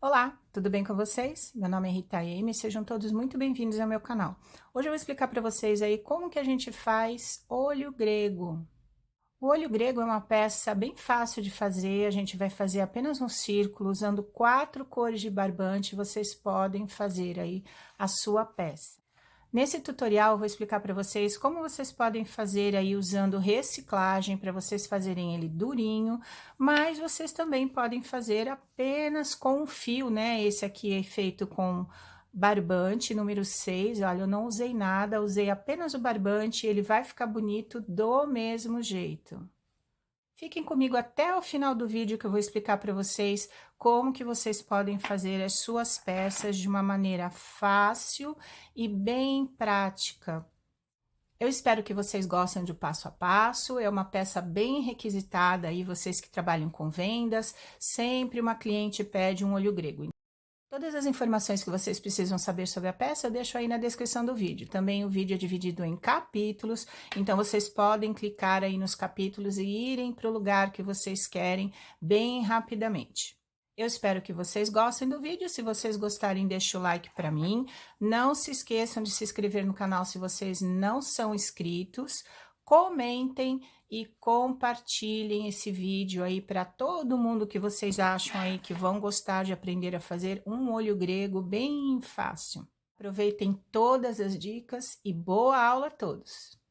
Olá, tudo bem com vocês? Meu nome é Rita Amy, sejam todos muito bem-vindos ao meu canal. Hoje eu vou explicar para vocês aí como que a gente faz olho grego. O olho grego é uma peça bem fácil de fazer, a gente vai fazer apenas um círculo, usando 4 cores de barbante, vocês podem fazer aí a sua peça. Nesse tutorial, eu vou explicar para vocês como vocês podem fazer aí usando reciclagem para vocês fazerem ele durinho, mas vocês também podem fazer apenas com um fio, né? Esse aqui é feito com barbante número 6. Olha, eu não usei nada, usei apenas o barbante, ele vai ficar bonito do mesmo jeito. Fiquem comigo até o final do vídeo que eu vou explicar para vocês como que vocês podem fazer as suas peças de uma maneira fácil e bem prática. Eu espero que vocês gostem do passo a passo, é uma peça bem requisitada aí, vocês que trabalham com vendas, sempre uma cliente pede um olho grego. Todas as informações que vocês precisam saber sobre a peça, eu deixo aí na descrição do vídeo. Também o vídeo é dividido em capítulos, então vocês podem clicar aí nos capítulos e irem para o lugar que vocês querem bem rapidamente. Eu espero que vocês gostem do vídeo. Se vocês gostarem, deixa o like para mim. Não se esqueçam de se inscrever no canal se vocês não são inscritos. Comentem e compartilhem esse vídeo aí para todo mundo que vocês acham aí que vão gostar de aprender a fazer um olho grego bem fácil. Aproveitem todas as dicas e boa aula a todos!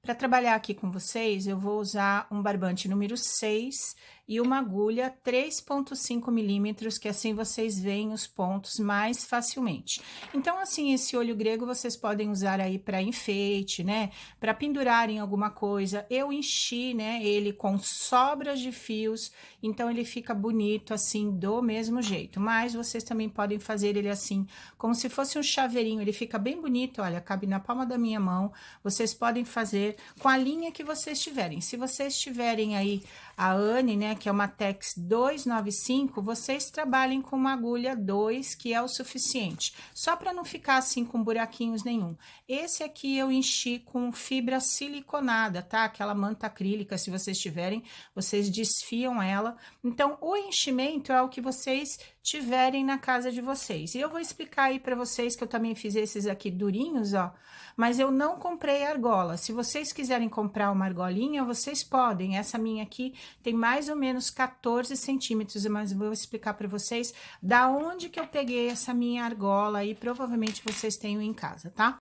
Para trabalhar aqui com vocês, eu vou usar um barbante número 6 e uma agulha 3,5 milímetros, que assim vocês veem os pontos mais facilmente. Então, assim, esse olho grego vocês podem usar aí para enfeite, né? Para pendurar em alguma coisa. Eu enchi, né, ele com sobras de fios, então ele fica bonito assim, do mesmo jeito. Mas vocês também podem fazer ele assim, como se fosse um chaveirinho, ele fica bem bonito, olha, cabe na palma da minha mão. Vocês podem fazer com a linha que vocês tiverem. Se vocês tiverem aí a Anne, né, que é uma Tex 295, vocês trabalhem com uma agulha 2, que é o suficiente, só para não ficar assim com buraquinhos nenhum. Esse aqui eu enchi com fibra siliconada, tá? Aquela manta acrílica, se vocês tiverem, vocês desfiam ela. Então, o enchimento é o que vocês tiverem na casa de vocês. E eu vou explicar aí para vocês que eu também fiz esses aqui durinhos, ó, mas eu não comprei argola. Se vocês quiserem comprar uma argolinha, vocês podem. Essa minha aqui tem mais ou menos 14 centímetros, mas eu vou explicar para vocês da onde que eu peguei essa minha argola aí, provavelmente vocês tenham em casa, tá?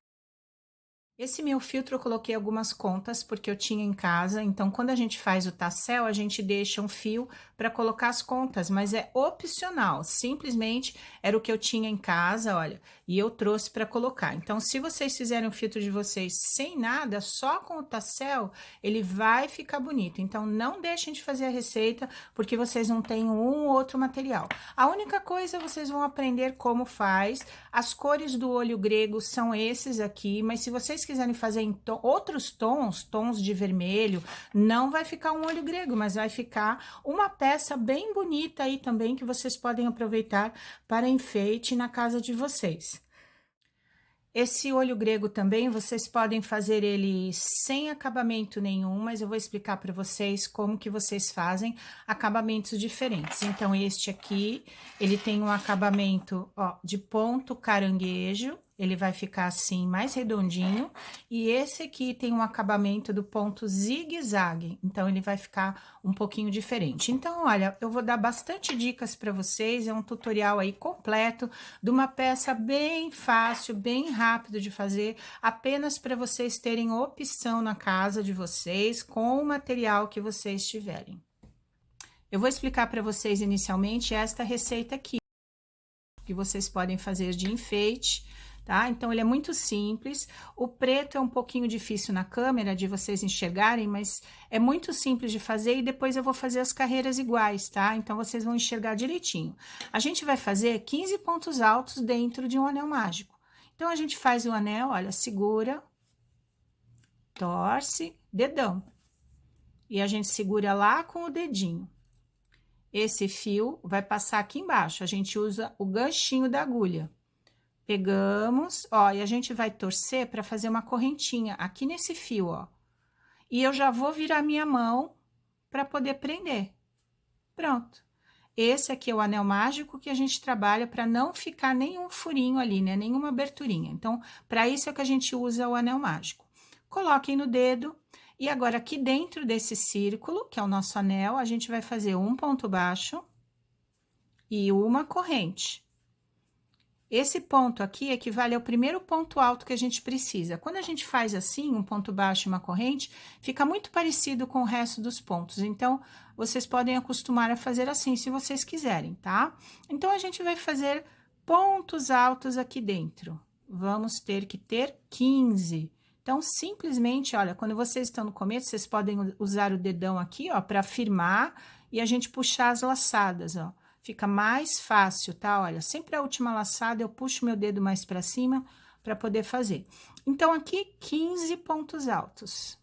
Esse meu filtro eu coloquei algumas contas, porque eu tinha em casa, então quando a gente faz o tassel, a gente deixa um fio para colocar as contas, mas é opcional, simplesmente era o que eu tinha em casa, olha, e eu trouxe para colocar. Então, se vocês fizerem o filtro de vocês sem nada, só com o tassel, ele vai ficar bonito. Então, não deixem de fazer a receita, porque vocês não têm um ou outro material. A única coisa, vocês vão aprender como faz. As cores do olho grego são esses aqui, mas se vocês quiserem fazer em outros tons de vermelho, não vai ficar um olho grego, mas vai ficar uma peça bem bonita aí também, que vocês podem aproveitar para enfeite na casa de vocês. Esse olho grego também, vocês podem fazer ele sem acabamento nenhum, mas eu vou explicar para vocês como que vocês fazem acabamentos diferentes. Então, este aqui, ele tem um acabamento, ó, de ponto caranguejo, ele vai ficar assim, mais redondinho, e esse aqui tem um acabamento do ponto zigue-zague, então ele vai ficar um pouquinho diferente. Então, olha, eu vou dar bastante dicas para vocês, é um tutorial aí completo, de uma peça bem fácil, bem rápido de fazer, apenas para vocês terem opção na casa de vocês, com o material que vocês tiverem. Eu vou explicar para vocês inicialmente esta receita aqui, que vocês podem fazer de enfeite, tá? Então, ele é muito simples. O preto é um pouquinho difícil na câmera de vocês enxergarem, mas é muito simples de fazer e depois eu vou fazer as carreiras iguais, tá? Então, vocês vão enxergar direitinho. A gente vai fazer 15 pontos altos dentro de um anel mágico. Então, a gente faz o anel, olha, segura, torce, dedão. E a gente segura lá com o dedinho. Esse fio vai passar aqui embaixo, a gente usa o ganchinho da agulha Pegamos, ó, e a gente vai torcer para fazer uma correntinha aqui nesse fio, ó. E eu já vou virar minha mão para poder prender. Pronto. Esse aqui é o anel mágico que a gente trabalha para não ficar nenhum furinho ali, né? Nenhuma aberturinha. Então, para isso é que a gente usa o anel mágico. Coloquem no dedo. E agora, aqui dentro desse círculo, que é o nosso anel, a gente vai fazer um ponto baixo e uma corrente. Esse ponto aqui equivale ao primeiro ponto alto que a gente precisa. Quando a gente faz assim, um ponto baixo e uma corrente, fica muito parecido com o resto dos pontos. Então, vocês podem acostumar a fazer assim, se vocês quiserem, tá? Então, a gente vai fazer pontos altos aqui dentro. Vamos ter que ter 15. Então, simplesmente, olha, quando vocês estão no começo, vocês podem usar o dedão aqui, ó, para firmar e a gente puxar as laçadas, ó. Fica mais fácil, tá? Olha, sempre a última laçada eu puxo meu dedo mais para cima para poder fazer. Então, aqui, 15 pontos altos.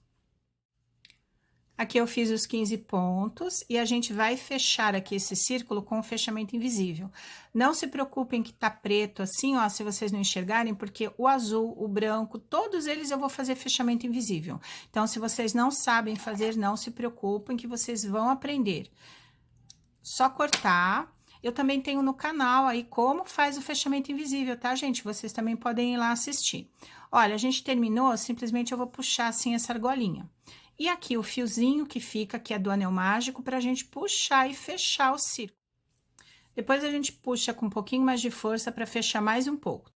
Aqui eu fiz os 15 pontos e a gente vai fechar aqui esse círculo com o fechamento invisível. Não se preocupem que tá preto assim, ó, se vocês não enxergarem, porque o azul, o branco, todos eles eu vou fazer fechamento invisível. Então, se vocês não sabem fazer, não se preocupem que vocês vão aprender. Só cortar. Eu também tenho no canal aí como faz o fechamento invisível, tá, gente? Vocês também podem ir lá assistir. Olha, a gente terminou, simplesmente eu vou puxar assim essa argolinha. E aqui o fiozinho que fica, que é do anel mágico, pra gente puxar e fechar o círculo. Depois a gente puxa com um pouquinho mais de força pra fechar mais um pouco.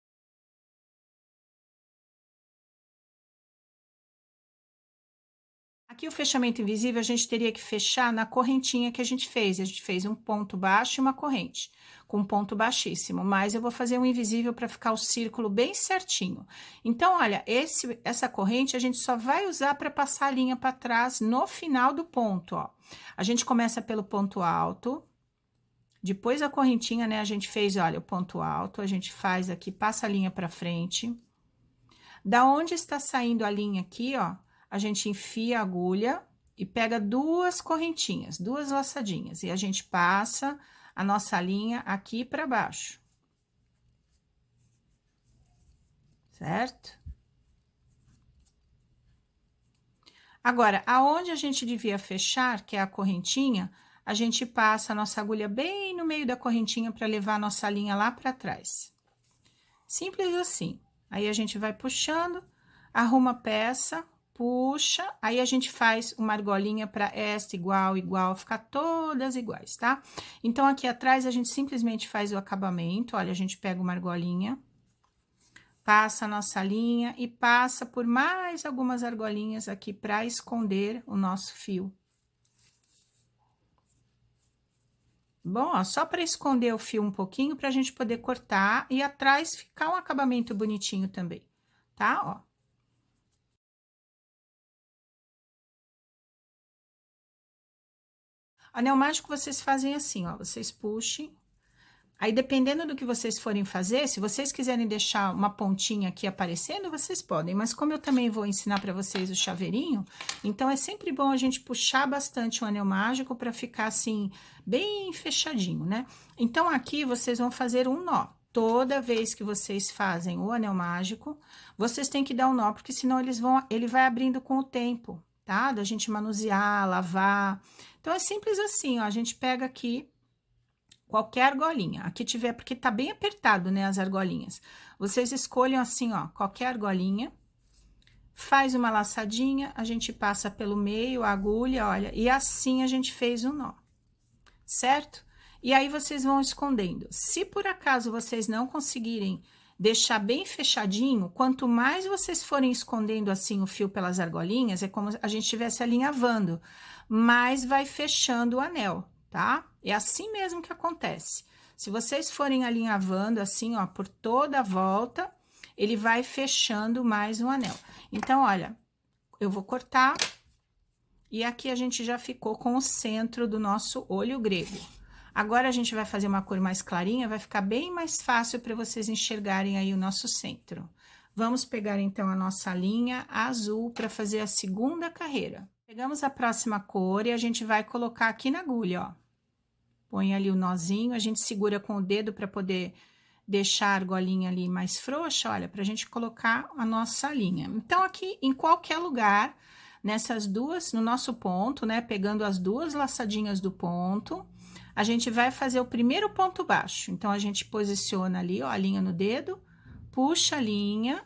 Aqui o fechamento invisível a gente teria que fechar na correntinha que a gente fez. A gente fez um ponto baixo e uma corrente, com um ponto baixíssimo. Mas eu vou fazer um invisível para ficar o círculo bem certinho. Então, olha, essa corrente a gente só vai usar para passar a linha para trás no final do ponto, ó. A gente começa pelo ponto alto. Depois a correntinha, né, a gente fez, olha, o ponto alto. A gente faz aqui, passa a linha para frente. Da onde está saindo a linha aqui, ó. A gente enfia a agulha e pega duas correntinhas, duas laçadinhas, e a gente passa a nossa linha aqui para baixo. Certo? Agora, aonde a gente devia fechar, que é a correntinha, a gente passa a nossa agulha bem no meio da correntinha para levar a nossa linha lá para trás. Simples assim. Aí, a gente vai puxando, arruma a peça, puxa, aí a gente faz uma argolinha para esta igual, igual, ficar todas iguais, tá? Então, aqui atrás, a gente simplesmente faz o acabamento, olha, a gente pega uma argolinha, passa a nossa linha e passa por mais algumas argolinhas aqui para esconder o nosso fio. Bom, ó, só para esconder o fio um pouquinho, para a gente poder cortar e atrás ficar um acabamento bonitinho também, tá? Ó. Anel mágico vocês fazem assim, ó, vocês puxem. Aí, dependendo do que vocês forem fazer, se vocês quiserem deixar uma pontinha aqui aparecendo, vocês podem. Mas como eu também vou ensinar para vocês o chaveirinho, então é sempre bom a gente puxar bastante o anel mágico para ficar assim, bem fechadinho, né? Então, aqui vocês vão fazer um nó. Toda vez que vocês fazem o anel mágico, vocês têm que dar um nó, porque senão ele vai abrindo com o tempo, tá? Da gente manusear, lavar. Então, é simples assim, ó, a gente pega aqui qualquer argolinha, aqui tiver, porque tá bem apertado, né, as argolinhas. Vocês escolham assim, ó, qualquer argolinha, faz uma laçadinha, a gente passa pelo meio, a agulha, olha, e assim a gente fez um nó, certo? E aí, vocês vão escondendo. Se por acaso vocês não conseguirem deixar bem fechadinho, quanto mais vocês forem escondendo assim o fio pelas argolinhas, é como a gente estivesse alinhavando, mais vai fechando o anel, tá? É assim mesmo que acontece. Se vocês forem alinhavando assim, ó, por toda a volta, ele vai fechando mais um anel. Então, olha, eu vou cortar e aqui a gente já ficou com o centro do nosso olho grego. Agora, a gente vai fazer uma cor mais clarinha, vai ficar bem mais fácil para vocês enxergarem aí o nosso centro. Vamos pegar, então, a nossa linha azul para fazer a segunda carreira. Pegamos a próxima cor e a gente vai colocar aqui na agulha, ó. Põe ali o nozinho, a gente segura com o dedo para poder deixar a argolinha ali mais frouxa, olha, pra gente colocar a nossa linha. Então, aqui, em qualquer lugar, nessas duas, no nosso ponto, né, pegando as duas laçadinhas do ponto, a gente vai fazer o primeiro ponto baixo. Então, a gente posiciona ali, ó, a linha no dedo, puxa a linha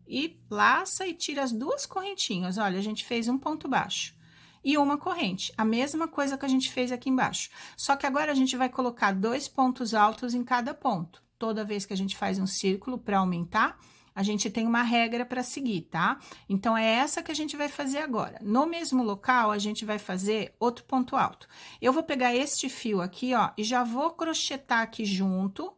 e laça e tira as duas correntinhas. Olha, a gente fez um ponto baixo e uma corrente, a mesma coisa que a gente fez aqui embaixo. Só que agora a gente vai colocar 2 pontos altos em cada ponto. Toda vez que a gente faz um círculo para aumentar, a gente tem uma regra para seguir, tá? Então, é essa que a gente vai fazer agora. No mesmo local, a gente vai fazer outro ponto alto. Eu vou pegar este fio aqui, ó, e já vou crochetar aqui junto,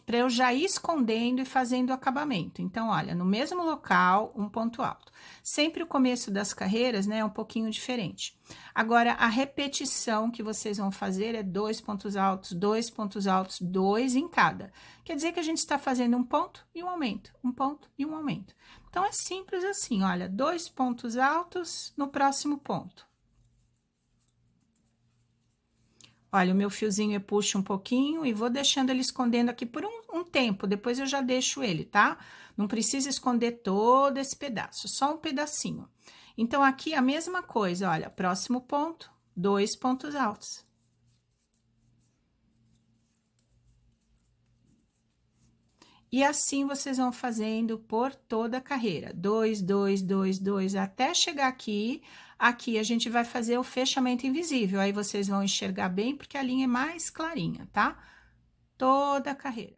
para eu já ir escondendo e fazendo o acabamento. Então, olha, no mesmo local, um ponto alto. Sempre o começo das carreiras, né, é um pouquinho diferente. Agora, a repetição que vocês vão fazer é 2 pontos altos, 2 pontos altos, 2 em cada. Quer dizer que a gente está fazendo um ponto e um aumento, um ponto e um aumento. Então, é simples assim, olha, 2 pontos altos no próximo ponto. Olha, o meu fiozinho eu puxo um pouquinho e vou deixando ele escondendo aqui por um tempo, depois eu já deixo ele, tá? Não precisa esconder todo esse pedaço, só um pedacinho. Então, aqui a mesma coisa, olha, próximo ponto, 2 pontos altos. E assim vocês vão fazendo por toda a carreira, 2, 2, 2, 2, até chegar aqui. Aqui a gente vai fazer o fechamento invisível, aí vocês vão enxergar bem, porque a linha é mais clarinha, tá? Toda a carreira.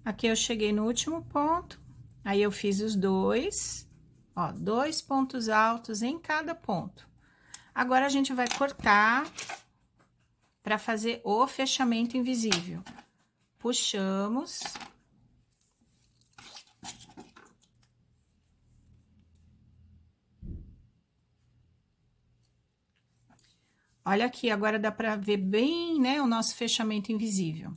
Aqui eu cheguei no último ponto, aí eu fiz os dois, ó, 2 pontos altos em cada ponto. Agora, a gente vai cortar para fazer o fechamento invisível. Puxamos. Olha aqui, agora dá para ver bem, né, o nosso fechamento invisível.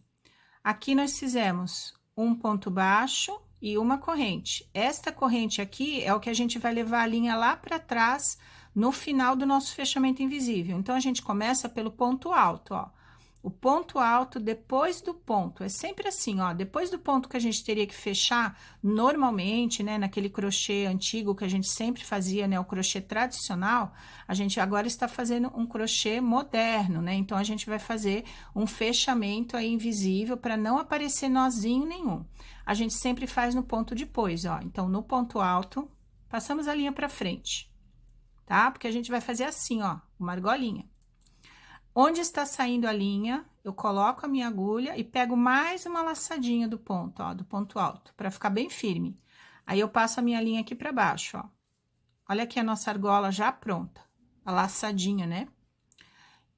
Aqui nós fizemos um ponto baixo e uma corrente. Esta corrente aqui é o que a gente vai levar a linha lá para trás no final do nosso fechamento invisível. Então, a gente começa pelo ponto alto, ó. O ponto alto depois do ponto, é sempre assim, ó, depois do ponto que a gente teria que fechar, normalmente, né, naquele crochê antigo que a gente sempre fazia, né, o crochê tradicional, a gente agora está fazendo um crochê moderno, né, então a gente vai fazer um fechamento aí invisível para não aparecer nozinho nenhum. A gente sempre faz no ponto depois, ó, então no ponto alto, passamos a linha para frente, tá? Porque a gente vai fazer assim, ó, uma argolinha. Onde está saindo a linha, eu coloco a minha agulha e pego mais uma laçadinha do ponto, ó, do ponto alto, para ficar bem firme. Aí, eu passo a minha linha aqui para baixo, ó. Olha aqui a nossa argola já pronta, a laçadinha, né?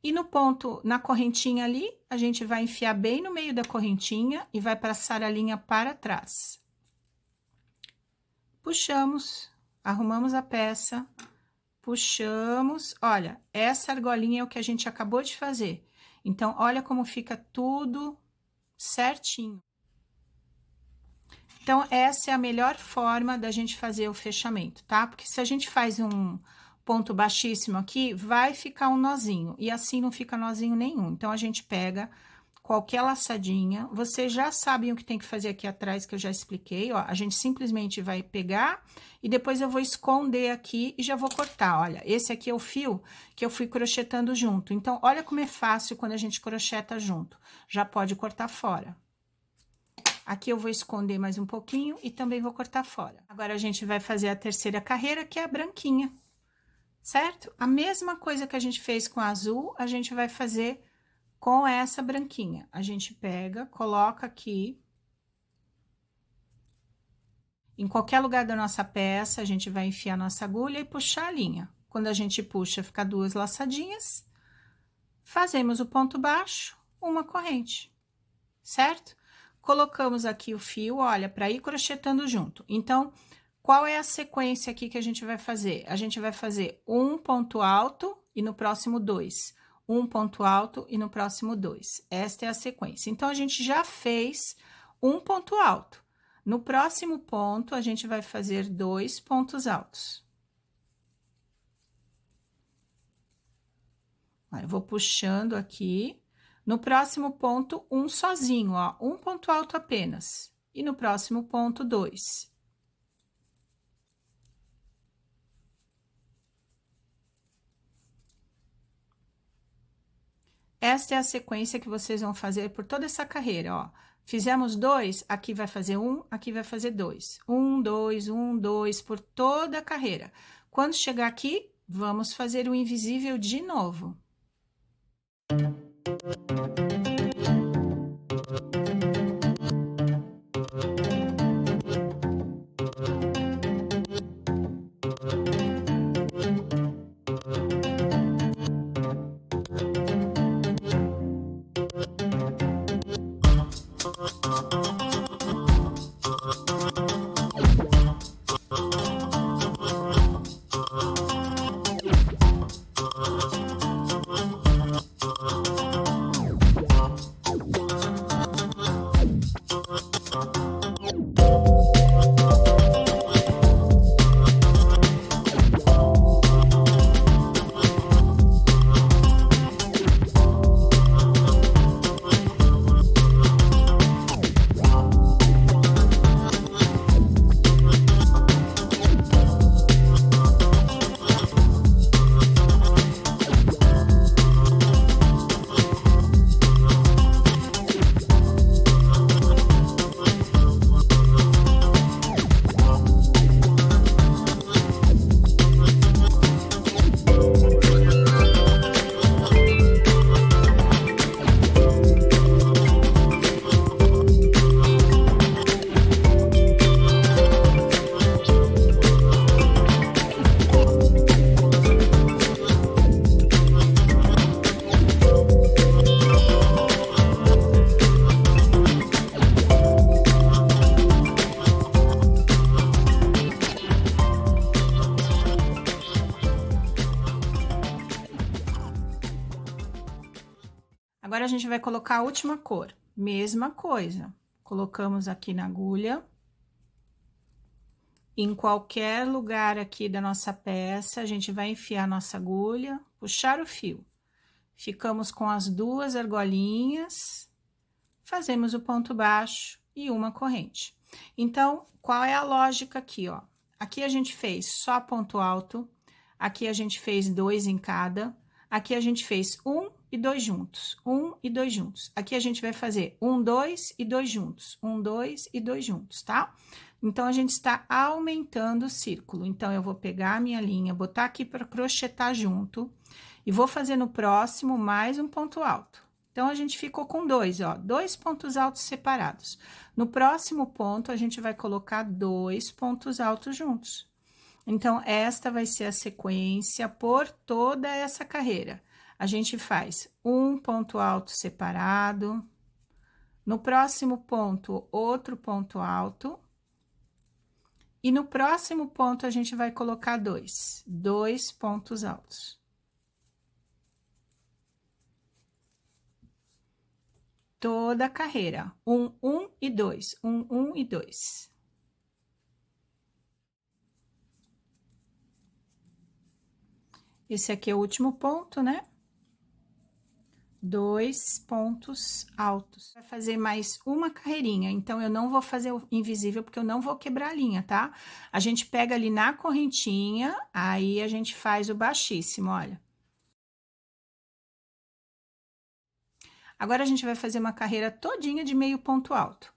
E no ponto, na correntinha ali, a gente vai enfiar bem no meio da correntinha e vai passar a linha para trás. Puxamos, arrumamos a peça. Puxamos, olha, essa argolinha é o que a gente acabou de fazer. Então, olha como fica tudo certinho. Então, essa é a melhor forma da gente fazer o fechamento, tá? Porque se a gente faz um ponto baixíssimo aqui, vai ficar um nozinho, e assim não fica nozinho nenhum. Então, a gente pega qualquer laçadinha, vocês já sabem o que tem que fazer aqui atrás, que eu já expliquei, ó, a gente simplesmente vai pegar e depois eu vou esconder aqui e já vou cortar, olha, esse aqui é o fio que eu fui crochetando junto, então, olha como é fácil quando a gente crocheta junto, já pode cortar fora. Aqui eu vou esconder mais um pouquinho e também vou cortar fora. Agora, a gente vai fazer a terceira carreira, que é a branquinha, certo? A mesma coisa que a gente fez com a azul, a gente vai fazer com essa branquinha. A gente pega, coloca aqui. Em qualquer lugar da nossa peça, a gente vai enfiar nossa agulha e puxar a linha. Quando a gente puxa, fica 2 laçadinhas. Fazemos o ponto baixo, uma corrente, certo? Colocamos aqui o fio, olha, para ir crochetando junto. Então, qual é a sequência aqui que a gente vai fazer? A gente vai fazer um ponto alto e no próximo 2. Um ponto alto e no próximo 2. Esta é a sequência. Então, a gente já fez um ponto alto. No próximo ponto, a gente vai fazer 2 pontos altos. Eu vou puxando aqui, No próximo ponto, um sozinho, ó, um ponto alto apenas. E no próximo ponto, 2. Esta é a sequência que vocês vão fazer por toda essa carreira, ó. Fizemos 2, aqui vai fazer 1, aqui vai fazer 2. 1, 2, 1, 2, por toda a carreira. Quando chegar aqui, vamos fazer o invisível de novo. Agora, a gente vai colocar a última cor. Mesma coisa. Colocamos aqui na agulha. Em qualquer lugar aqui da nossa peça, a gente vai enfiar a nossa agulha, puxar o fio. Ficamos com as 2 argolinhas, fazemos o ponto baixo e uma corrente. Então, qual é a lógica aqui, ó? Aqui a gente fez só ponto alto, aqui a gente fez 2 em cada, aqui a gente fez 1 e 2 juntos, 1 e 2 juntos. Aqui a gente vai fazer 1, 2 e 2 juntos, 1, 2 e 2 juntos, tá? Então, a gente está aumentando o círculo. Então, eu vou pegar a minha linha, botar aqui para crochetar junto e vou fazer no próximo mais um ponto alto. Então, a gente ficou com 2, ó, 2 pontos altos separados. No próximo ponto, a gente vai colocar 2 pontos altos juntos. Então, esta vai ser a sequência por toda essa carreira. A gente faz um ponto alto separado. No próximo ponto, outro ponto alto. E no próximo ponto, a gente vai colocar 2 pontos altos. Toda a carreira, 1, 1 e 2, 1, 1 e 2. Esse aqui é o último ponto, né? 2 pontos altos. Vai fazer mais uma carreirinha, então, eu não vou fazer o invisível, porque eu não vou quebrar a linha, tá? A gente pega ali na correntinha, aí a gente faz o baixíssimo, olha. Agora, a gente vai fazer uma carreira todinha de meio ponto alto.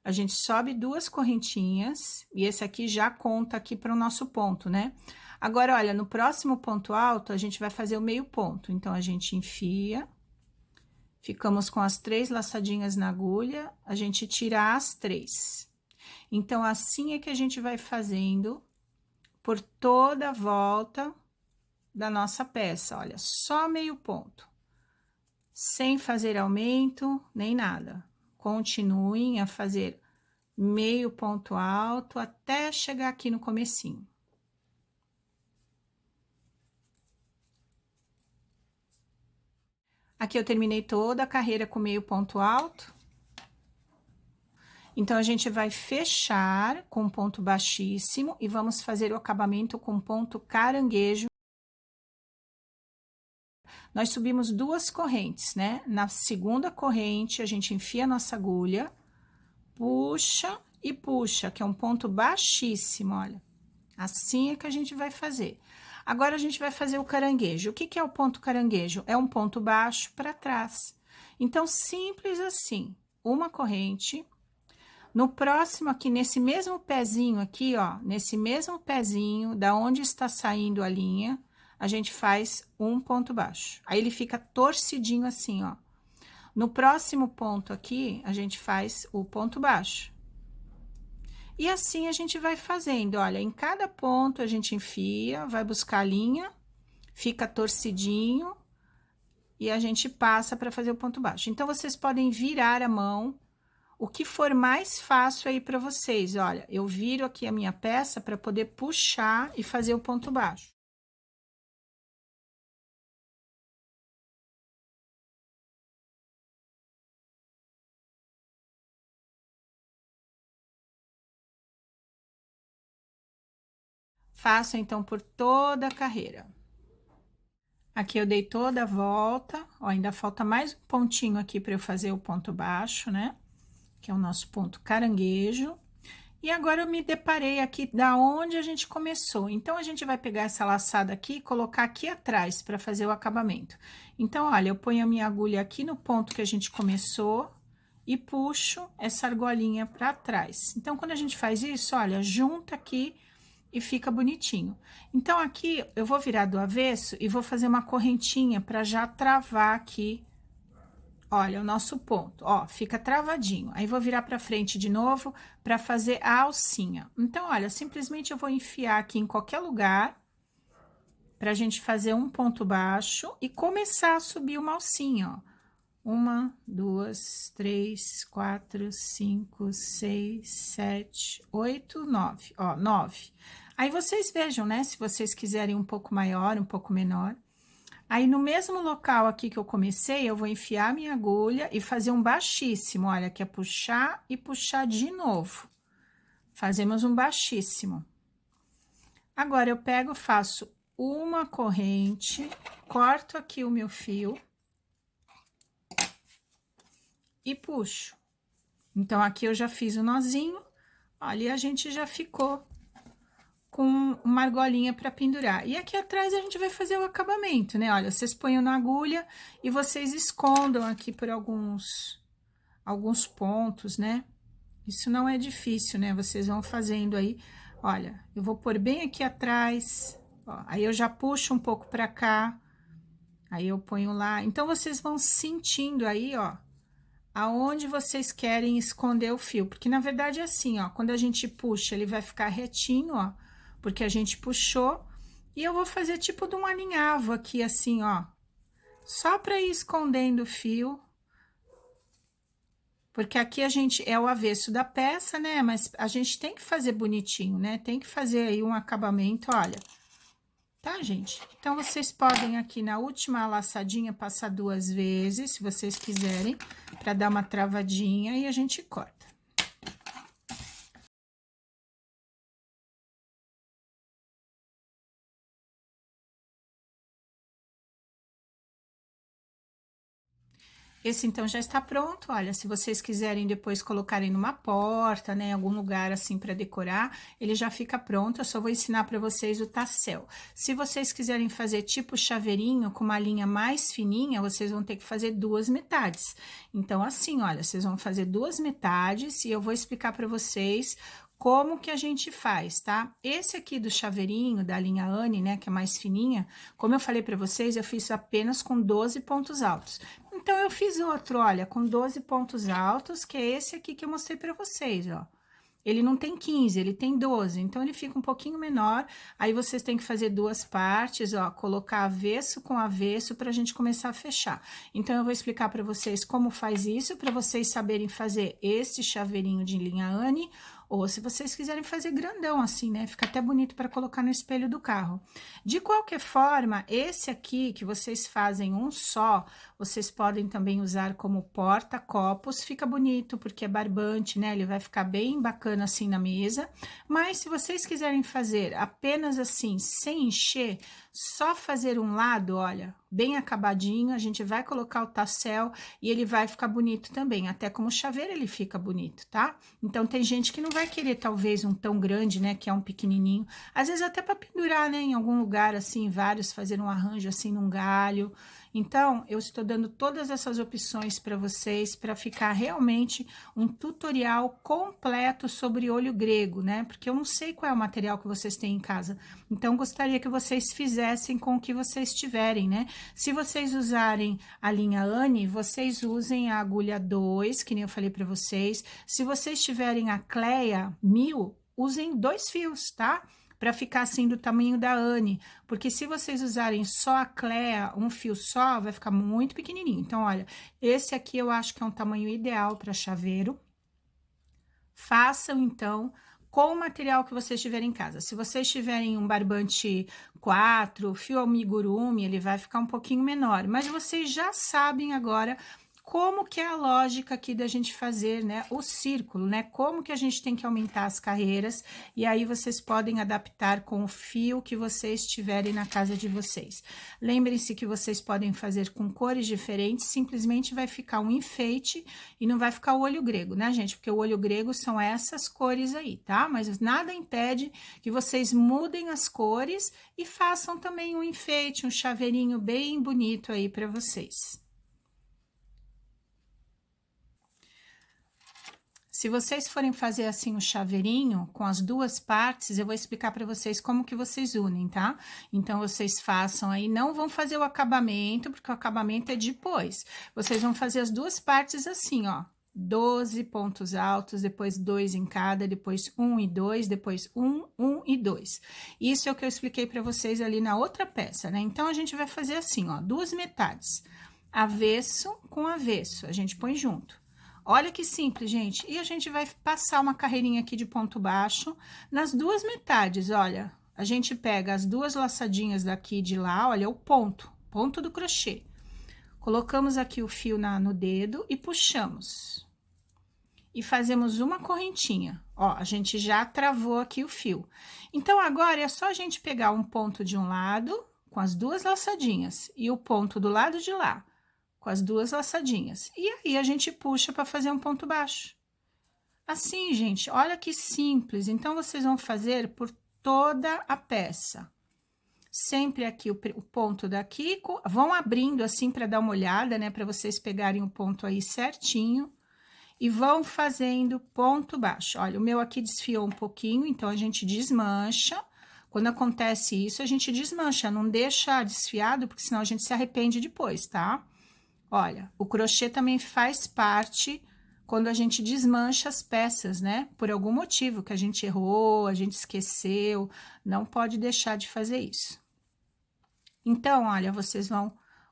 A gente sobe 2 correntinhas, e esse aqui já conta aqui para o nosso ponto, né? Agora, olha, no próximo ponto alto, a gente vai fazer o meio ponto. Então, a gente enfia, ficamos com as 3 laçadinhas na agulha, a gente tira as 3. Então, assim é que a gente vai fazendo por toda a volta da nossa peça, olha, só meio ponto. Sem fazer aumento, nem nada. Continuem a fazer meio ponto alto até chegar aqui no comecinho. Aqui eu terminei toda a carreira com meio ponto alto. Então, a gente vai fechar com ponto baixíssimo e vamos fazer o acabamento com ponto caranguejo nós subimos 2 correntes, né? Na segunda corrente, a gente enfia a nossa agulha, puxa e puxa, que é um ponto baixíssimo, olha. Assim é que a gente vai fazer. Agora, a gente vai fazer o caranguejo. O que que é o ponto caranguejo? É um ponto baixo para trás. Então, simples assim, uma corrente. No próximo aqui, nesse mesmo pezinho aqui, ó, nesse mesmo pezinho, da onde está saindo a linha, a gente faz um ponto baixo. Aí, ele fica torcidinho assim, ó. No próximo ponto aqui, a gente faz o ponto baixo. E assim a gente vai fazendo, olha, em cada ponto a gente enfia, vai buscar a linha, fica torcidinho e a gente passa para fazer o ponto baixo. Então, vocês podem virar a mão, o que for mais fácil aí para vocês. Olha, eu viro aqui a minha peça para poder puxar e fazer o ponto baixo. Faço então por toda a carreira. Aqui eu dei toda a volta, ó, ainda falta mais um pontinho aqui para eu fazer o ponto baixo, né? Que é o nosso ponto caranguejo. E agora eu me deparei aqui da onde a gente começou. Então, a gente vai pegar essa laçada aqui e colocar aqui atrás para fazer o acabamento. Então, olha, eu ponho a minha agulha aqui no ponto que a gente começou e puxo essa argolinha para trás. Então, quando a gente faz isso, olha, junta aqui e fica bonitinho. Então, aqui eu vou virar do avesso e vou fazer uma correntinha para já travar aqui. Olha, o nosso ponto, ó, fica travadinho. Aí, vou virar pra frente de novo para fazer a alcinha. Então, olha, simplesmente eu vou enfiar aqui em qualquer lugar pra gente fazer um ponto baixo e começar a subir uma alcinha, ó. 1, 2, 3, 4, 5, 6, 7, 8, 9, ó, 9. Aí, vocês vejam, né, se vocês quiserem um pouco maior, um pouco menor. Aí, no mesmo local aqui que eu comecei, eu vou enfiar minha agulha e fazer um baixíssimo, olha, que é puxar e puxar de novo. Fazemos um baixíssimo. Agora, eu pego, faço uma corrente, corto aqui o meu fio e puxo. Então, aqui eu já fiz o nozinho, olha, e a gente já ficou com uma argolinha para pendurar. E aqui atrás a gente vai fazer o acabamento, né? Olha, vocês põem na agulha e vocês escondam aqui por alguns pontos, né? Isso não é difícil, né? Vocês vão fazendo aí. Olha, eu vou pôr bem aqui atrás, ó, aí eu já puxo um pouco para cá, aí eu ponho lá. Então, vocês vão sentindo aí, ó, aonde vocês querem esconder o fio. Porque, na verdade, é assim, ó, quando a gente puxa, ele vai ficar retinho, ó, porque a gente puxou, e eu vou fazer tipo de um alinhavo aqui, assim, ó, só para ir escondendo o fio, porque aqui a gente é o avesso da peça, né, mas a gente tem que fazer bonitinho, né, tem que fazer aí um acabamento, olha, tá, gente? Então, vocês podem aqui na última laçadinha passar 2 vezes, se vocês quiserem, para dar uma travadinha e a gente corta. Esse, então, já está pronto, olha, se vocês quiserem depois colocarem numa porta, né, em algum lugar assim para decorar, ele já fica pronto, eu só vou ensinar para vocês o tassel. Se vocês quiserem fazer tipo chaveirinho, com uma linha mais fininha, vocês vão ter que fazer 2 metades. Então, assim, olha, vocês vão fazer 2 metades e eu vou explicar para vocês como que a gente faz, tá? Esse aqui do chaveirinho, da linha Anne, né, que é mais fininha, como eu falei para vocês, eu fiz apenas com 12 pontos altos. Então, eu fiz outro, olha, com 12 pontos altos, que é esse aqui que eu mostrei para vocês, ó. Ele não tem 15, ele tem 12, então ele fica um pouquinho menor. Aí, vocês têm que fazer 2 partes, ó, colocar avesso com avesso pra gente começar a fechar. Então, eu vou explicar para vocês como faz isso, para vocês saberem fazer esse chaveirinho de linha Anne, ou se vocês quiserem fazer grandão assim, né? Fica até bonito para colocar no espelho do carro. De qualquer forma, esse aqui que vocês fazem um só, vocês podem também usar como porta-copos, fica bonito porque é barbante, né? Ele vai ficar bem bacana assim na mesa. Mas se vocês quiserem fazer apenas assim, sem encher, só fazer um lado, olha, bem acabadinho, a gente vai colocar o tassel e ele vai ficar bonito também, até como chaveiro ele fica bonito, tá? Então, tem gente que não vai querer, talvez, um tão grande, né, que é um pequenininho, às vezes até para pendurar, né, em algum lugar, assim, vários, fazer um arranjo, assim, num galho. Então, eu estou dando todas essas opções para vocês, para ficar realmente um tutorial completo sobre olho grego, né, porque eu não sei qual é o material que vocês têm em casa, então, gostaria que vocês fizessem com o que vocês tiverem, né? Se vocês usarem a linha Anne, vocês usem a agulha 2, que nem eu falei para vocês. Se vocês tiverem a Cleia 1000, usem 2 fios, tá? Para ficar assim do tamanho da Anne, porque se vocês usarem só a Cleia, um fio só, vai ficar muito pequenininho. Então, olha, esse aqui eu acho que é um tamanho ideal para chaveiro. Façam, então, com o material que vocês tiverem em casa. Se vocês tiverem um barbante 4, fio amigurumi, ele vai ficar um pouquinho menor, mas vocês já sabem agora como que é a lógica aqui da gente fazer, né, o círculo, né, como que a gente tem que aumentar as carreiras, e aí vocês podem adaptar com o fio que vocês tiverem na casa de vocês. Lembrem-se que vocês podem fazer com cores diferentes, simplesmente vai ficar um enfeite e não vai ficar o olho grego, né, gente? Porque o olho grego são essas cores aí, tá? Mas nada impede que vocês mudem as cores e façam também um enfeite, um chaveirinho bem bonito aí para vocês. Se vocês forem fazer assim um chaveirinho com as duas partes, eu vou explicar para vocês como que vocês unem, tá? Então, vocês façam aí, não vão fazer o acabamento, porque o acabamento é depois. Vocês vão fazer as duas partes assim, ó. 12 pontos altos, depois 2 em cada, depois 1 e 2, depois 1, 1 e 2. Isso é o que eu expliquei para vocês ali na outra peça, né? Então, a gente vai fazer assim, ó, duas metades. Avesso com avesso, a gente põe junto. Olha que simples, gente. E a gente vai passar uma carreirinha aqui de ponto baixo nas duas metades, olha. A gente pega as duas laçadinhas daqui e de lá, olha, o ponto do crochê. Colocamos aqui o fio no dedo e puxamos. E fazemos uma correntinha. Ó, a gente já travou aqui o fio. Então, agora é só a gente pegar um ponto de um lado, com as duas laçadinhas, e o ponto do lado de lá, com as duas laçadinhas. E aí, a gente puxa para fazer um ponto baixo. Assim, gente, olha que simples. Então, vocês vão fazer por toda a peça. Sempre aqui o ponto daqui, vão abrindo assim para dar uma olhada, né? Para vocês pegarem o ponto aí certinho. E vão fazendo ponto baixo. Olha, o meu aqui desfiou um pouquinho, então a gente desmancha. Quando acontece isso, a gente desmancha, não deixa desfiado, porque senão a gente se arrepende depois, tá? Olha, o crochê também faz parte quando a gente desmancha as peças, né? Por algum motivo que a gente errou, a gente esqueceu, não pode deixar de fazer isso. Então, olha, vocês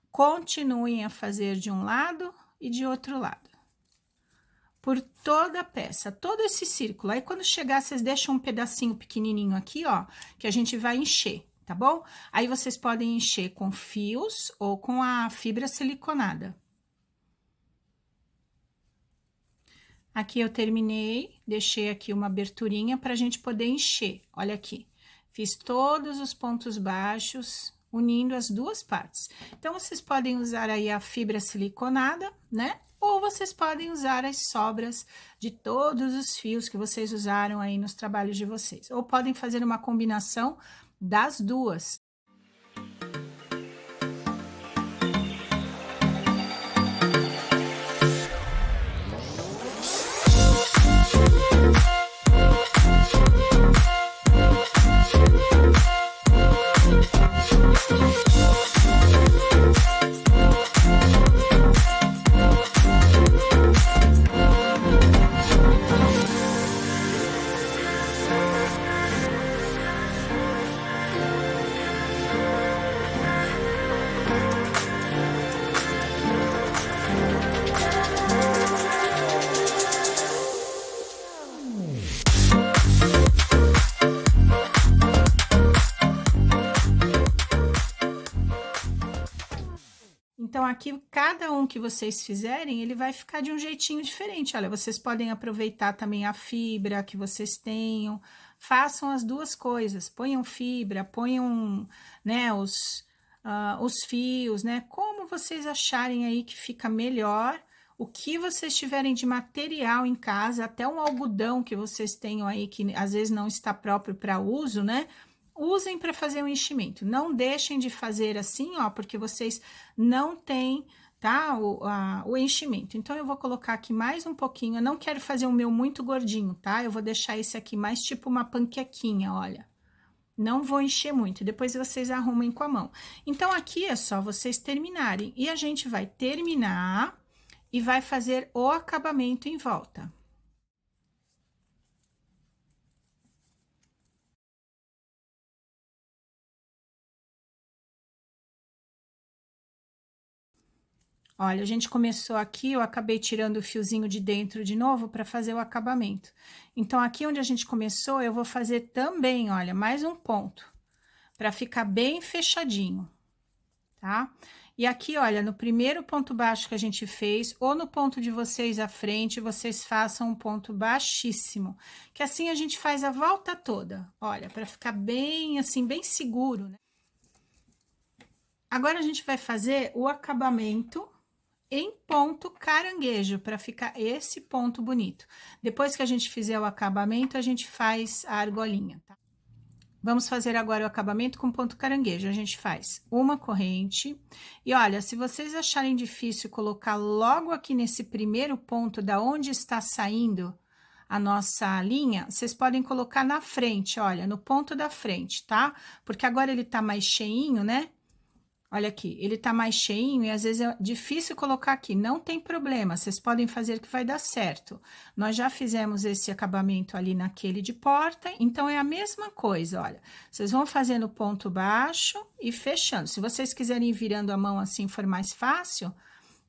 continuem a fazer de um lado e de outro lado. Por toda a peça, todo esse círculo. Aí, quando chegar, vocês deixam um pedacinho pequenininho aqui, ó, que a gente vai encher, tá bom? Aí, vocês podem encher com fios ou com a fibra siliconada. Aqui eu terminei, deixei aqui uma aberturinha para a gente poder encher. Olha aqui, fiz todos os pontos baixos, unindo as duas partes. Então, vocês podem usar aí a fibra siliconada, né? Ou vocês podem usar as sobras de todos os fios que vocês usaram aí nos trabalhos de vocês. Ou podem fazer uma combinação das duas. Então, aqui, cada um que vocês fizerem, ele vai ficar de um jeitinho diferente. Olha, vocês podem aproveitar também a fibra que vocês tenham. Façam as duas coisas. Ponham fibra, ponham, né, os fios, né? Como vocês acharem aí que fica melhor, o que vocês tiverem de material em casa, até um algodão que vocês tenham aí, que às vezes não está próprio para uso, né? Usem para fazer o enchimento. Não deixem de fazer assim, ó, porque vocês não têm, tá? O enchimento. Então, eu vou colocar aqui mais um pouquinho. Eu não quero fazer o meu muito gordinho, tá? Eu vou deixar esse aqui mais tipo uma panquequinha, olha. Não vou encher muito, depois vocês arrumem com a mão. Então, aqui é só vocês terminarem. E a gente vai terminar e vai fazer o acabamento em volta. Olha, a gente começou aqui, eu acabei tirando o fiozinho de dentro de novo para fazer o acabamento. Então, aqui onde a gente começou, eu vou fazer também, olha, mais um ponto, para ficar bem fechadinho, tá? E aqui, olha, no primeiro ponto baixo que a gente fez, ou no ponto de vocês à frente, vocês façam um ponto baixíssimo, que assim a gente faz a volta toda, olha, para ficar bem, assim, bem seguro, né? Agora, a gente vai fazer o acabamento em ponto caranguejo, para ficar esse ponto bonito. Depois que a gente fizer o acabamento, a gente faz a argolinha, tá? Vamos fazer agora o acabamento com ponto caranguejo. A gente faz uma corrente. E olha, se vocês acharem difícil colocar logo aqui nesse primeiro ponto, da onde está saindo a nossa linha, vocês podem colocar na frente, olha, no ponto da frente, tá? Porque agora ele tá mais cheinho, né? Olha aqui, ele tá mais cheinho e às vezes é difícil colocar aqui, não tem problema, vocês podem fazer que vai dar certo. Nós já fizemos esse acabamento ali naquele de porta, então é a mesma coisa, olha. Vocês vão fazendo ponto baixo e fechando. Se vocês quiserem ir virando a mão assim for mais fácil,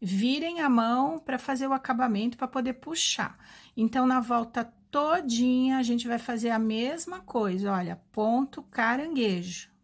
virem a mão para fazer o acabamento para poder puxar. Então, na volta todinha, a gente vai fazer a mesma coisa, olha, ponto caranguejo.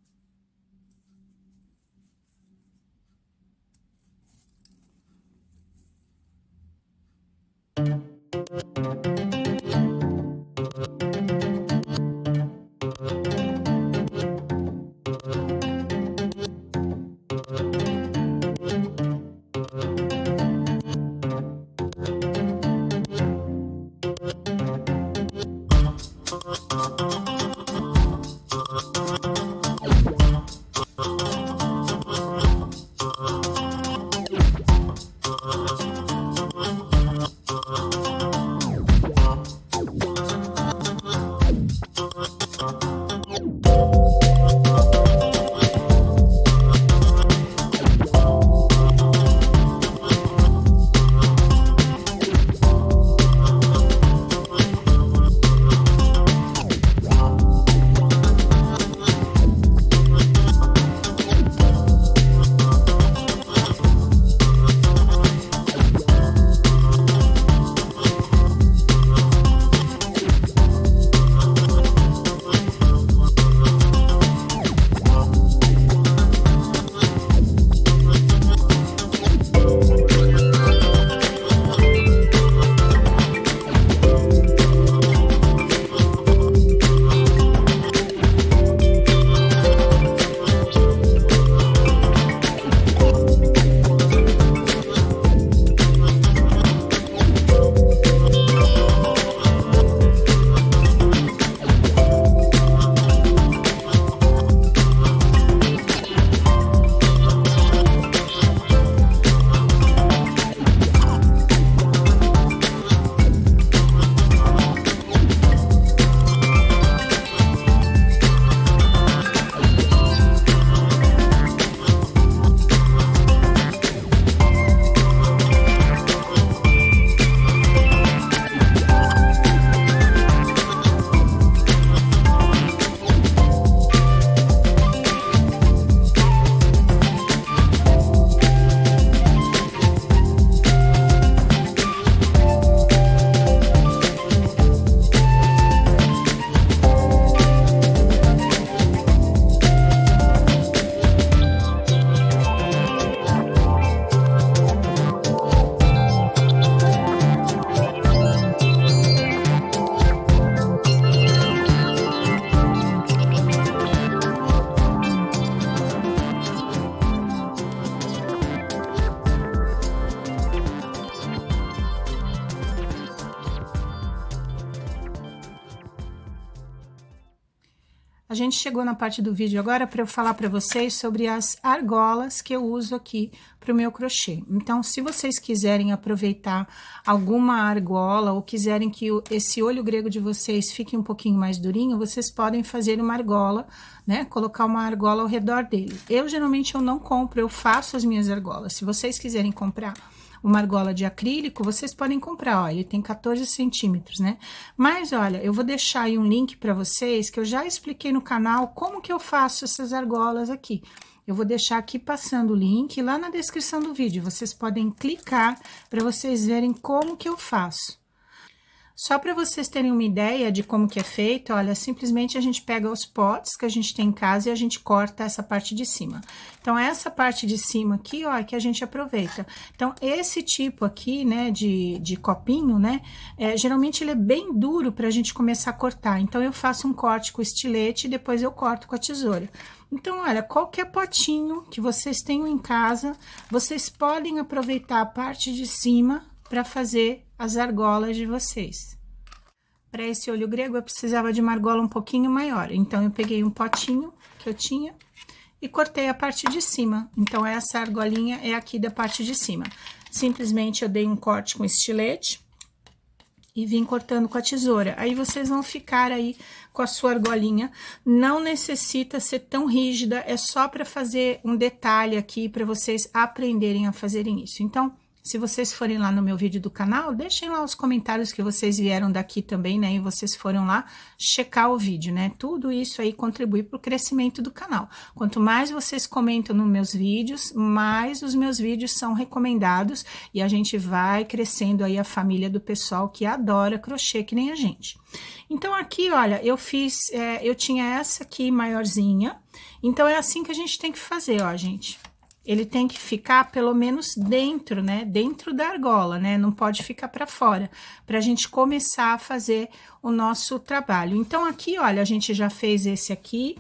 A gente chegou na parte do vídeo agora para eu falar para vocês sobre as argolas que eu uso aqui para o meu crochê. Então, se vocês quiserem aproveitar alguma argola ou quiserem que esse olho grego de vocês fique um pouquinho mais durinho, vocês podem fazer uma argola, né? Colocar uma argola ao redor dele. Geralmente eu não compro, eu faço as minhas argolas. Se vocês quiserem comprar uma argola de acrílico, vocês podem comprar, ó, ele tem 14 centímetros, né? Mas, olha, eu vou deixar aí um link para vocês, que eu já expliquei no canal como que eu faço essas argolas aqui. Eu vou deixar aqui passando o link lá na descrição do vídeo, vocês podem clicar para vocês verem como que eu faço. Só para vocês terem uma ideia de como que é feito, olha, simplesmente a gente pega os potes que a gente tem em casa e a gente corta essa parte de cima. Então, essa parte de cima aqui, ó, é que a gente aproveita. Então, esse tipo aqui, né, de copinho, né, geralmente ele é bem duro pra gente começar a cortar. Então, eu faço um corte com o estilete e depois eu corto com a tesoura. Então, olha, qualquer potinho que vocês tenham em casa, vocês podem aproveitar a parte de cima para fazer as argolas de vocês. Para esse olho grego, eu precisava de uma argola um pouquinho maior. Então, eu peguei um potinho que eu tinha e cortei a parte de cima. Então, essa argolinha é aqui da parte de cima. Simplesmente, eu dei um corte com estilete e vim cortando com a tesoura. Aí, vocês vão ficar aí com a sua argolinha. Não necessita ser tão rígida, é só para fazer um detalhe aqui, para vocês aprenderem a fazerem isso. Então, se vocês forem lá no meu vídeo do canal, deixem lá os comentários que vocês vieram daqui também, né? E vocês foram lá checar o vídeo, né? Tudo isso aí contribui para o crescimento do canal. Quanto mais vocês comentam nos meus vídeos, mais os meus vídeos são recomendados e a gente vai crescendo aí a família do pessoal que adora crochê, que nem a gente. Então, aqui, olha, eu tinha essa aqui maiorzinha, então é assim que a gente tem que fazer, ó, gente. Ele tem que ficar pelo menos dentro, né? Dentro da argola, né? Não pode ficar para fora, para a gente começar a fazer o nosso trabalho. Então, aqui, olha, a gente já fez esse aqui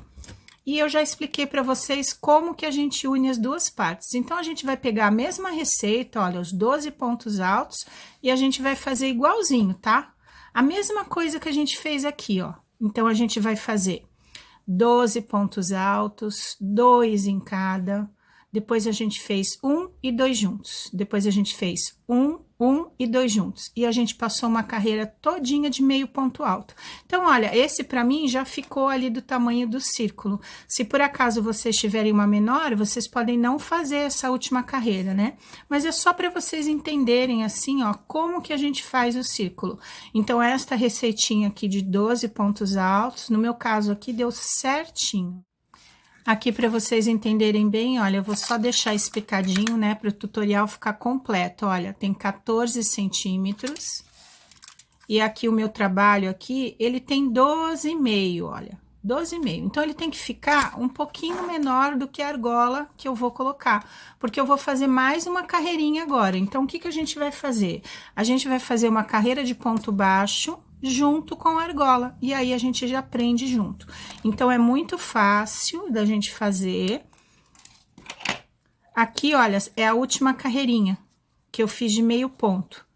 e eu já expliquei para vocês como que a gente une as duas partes. Então, a gente vai pegar a mesma receita, olha, os 12 pontos altos e a gente vai fazer igualzinho, tá? A mesma coisa que a gente fez aqui, ó. Então, a gente vai fazer 12 pontos altos, 2 em cada. Depois a gente fez 1 e 2 juntos. Depois a gente fez 1 e 2 juntos. E a gente passou uma carreira todinha de meio ponto alto. Então, olha, esse pra mim já ficou ali do tamanho do círculo. Se por acaso vocês tiverem uma menor, vocês podem não fazer essa última carreira, né? Mas é só para vocês entenderem assim, ó, como que a gente faz o círculo. Então, esta receitinha aqui de 12 pontos altos, no meu caso aqui, deu certinho. Aqui, para vocês entenderem bem, olha, eu vou só deixar explicadinho, né, para o tutorial ficar completo. Olha, tem 14 centímetros. E aqui o meu trabalho aqui, ele tem 12,5, olha, 12,5. Então, ele tem que ficar um pouquinho menor do que a argola que eu vou colocar, porque eu vou fazer mais uma carreirinha agora. Então, o que que a gente vai fazer? A gente vai fazer uma carreira de ponto baixo, junto com a argola, e aí a gente já prende junto. Então, é muito fácil da gente fazer. Aqui, olha, é a última carreirinha que eu fiz de meio ponto.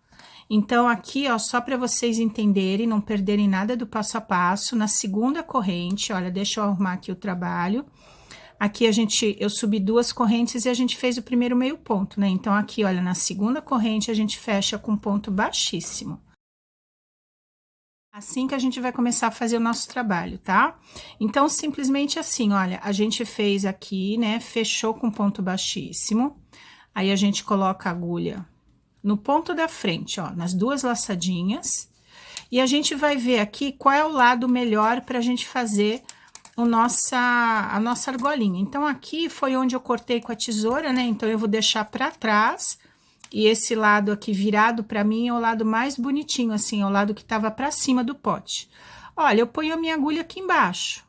Então, aqui, ó, só para vocês entenderem, não perderem nada do passo a passo, na segunda corrente, olha, deixa eu arrumar aqui o trabalho. Aqui eu subi 2 correntes e a gente fez o primeiro meio ponto, né? Então, aqui, olha, na segunda corrente a gente fecha com ponto baixíssimo. Assim que a gente vai começar a fazer o nosso trabalho, tá? Então, simplesmente assim, olha, a gente fez aqui, né? Fechou com ponto baixíssimo. Aí, a gente coloca a agulha no ponto da frente, ó, nas 2 laçadinhas. E a gente vai ver aqui qual é o lado melhor pra gente fazer a nossa argolinha. Então, aqui foi onde eu cortei com a tesoura, né? Então, eu vou deixar pra trás. E esse lado aqui virado pra mim é o lado mais bonitinho, assim, é o lado que tava pra cima do pote. Olha, eu ponho a minha agulha aqui embaixo,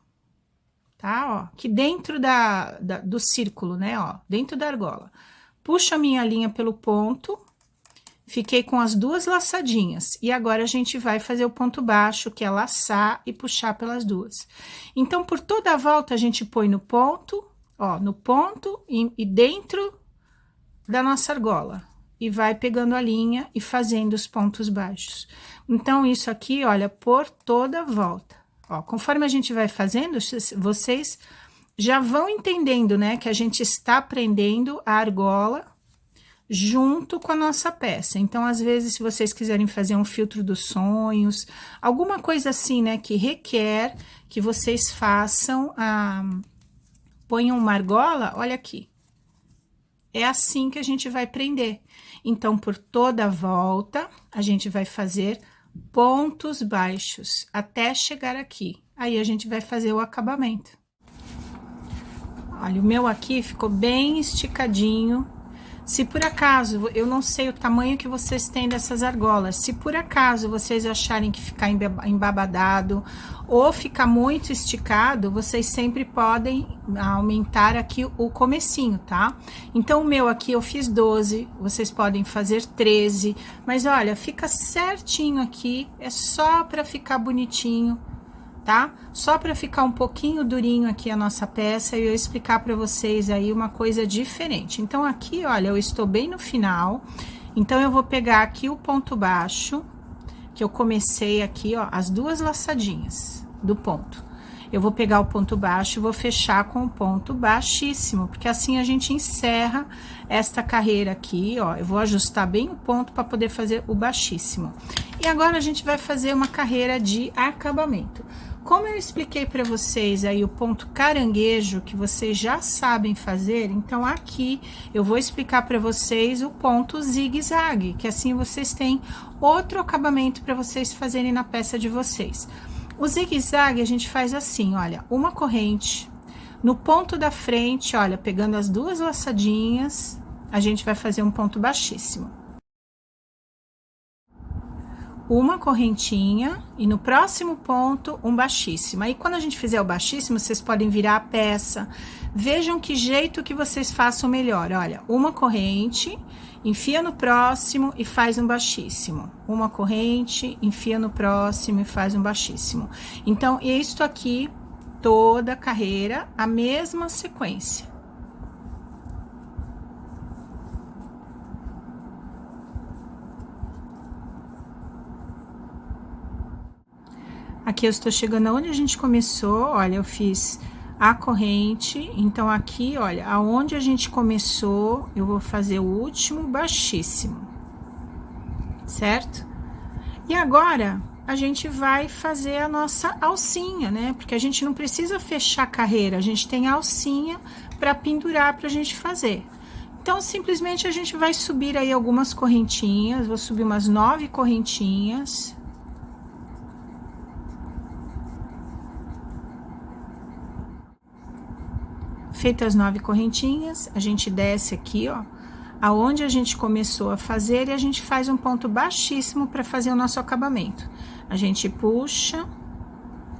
tá? Ó, aqui dentro do círculo, né? Ó, dentro da argola. Puxo a minha linha pelo ponto, fiquei com as 2 laçadinhas. E agora, a gente vai fazer o ponto baixo, que é laçar e puxar pelas 2. Então, por toda a volta, a gente põe no ponto, ó, no ponto e dentro da nossa argola. E vai pegando a linha e fazendo os pontos baixos. Então, isso aqui, olha, por toda a volta. Ó, conforme a gente vai fazendo, vocês já vão entendendo, né, que a gente está prendendo a argola junto com a nossa peça. Então, às vezes, se vocês quiserem fazer um filtro dos sonhos, alguma coisa assim, né, que requer que vocês façam, ponham uma argola, olha aqui. É assim que a gente vai prender. Então, por toda a volta, a gente vai fazer pontos baixos até chegar aqui. Aí, a gente vai fazer o acabamento. Olha, o meu aqui ficou bem esticadinho. Se por acaso, eu não sei o tamanho que vocês têm dessas argolas, se por acaso vocês acharem que ficar embabadado ou ficar muito esticado, vocês sempre podem aumentar aqui o comecinho, tá? Então, o meu aqui eu fiz 12, vocês podem fazer 13, mas olha, fica certinho aqui, é só pra ficar bonitinho, tá? Só para ficar um pouquinho durinho aqui a nossa peça e eu explicar para vocês aí uma coisa diferente. Então, aqui, olha, eu estou bem no final, então eu vou pegar aqui o ponto baixo, que eu comecei aqui, ó, as duas laçadinhas do ponto. Eu vou pegar o ponto baixo e vou fechar com o ponto baixíssimo, porque assim a gente encerra esta carreira aqui, ó. Eu vou ajustar bem o ponto para poder fazer o baixíssimo. E agora a gente vai fazer uma carreira de acabamento. Como eu expliquei para vocês aí o ponto caranguejo, que vocês já sabem fazer, então aqui eu vou explicar para vocês o ponto zigue-zague, que assim vocês têm outro acabamento para vocês fazerem na peça de vocês. O zigue-zague a gente faz assim, olha, uma corrente, no ponto da frente, olha, pegando as duas laçadinhas, a gente vai fazer um ponto baixíssimo. Uma correntinha e no próximo ponto um baixíssimo. Aí quando a gente fizer o baixíssimo, vocês podem virar a peça. Vejam que jeito que vocês façam melhor. Olha, uma corrente, enfia no próximo e faz um baixíssimo. Uma corrente, enfia no próximo e faz um baixíssimo. Então, isto aqui, toda a carreira, a mesma sequência. Aqui eu estou chegando aonde a gente começou, olha, eu fiz a corrente, então aqui, olha, aonde a gente começou, eu vou fazer o último baixíssimo, certo? E agora, a gente vai fazer a nossa alcinha, né? Porque a gente não precisa fechar a carreira, a gente tem a alcinha para pendurar pra gente fazer. Então, simplesmente a gente vai subir aí algumas correntinhas, vou subir umas 9 correntinhas. Feitas as 9 correntinhas, a gente desce aqui, ó, aonde a gente começou a fazer e a gente faz um ponto baixíssimo para fazer o nosso acabamento. A gente puxa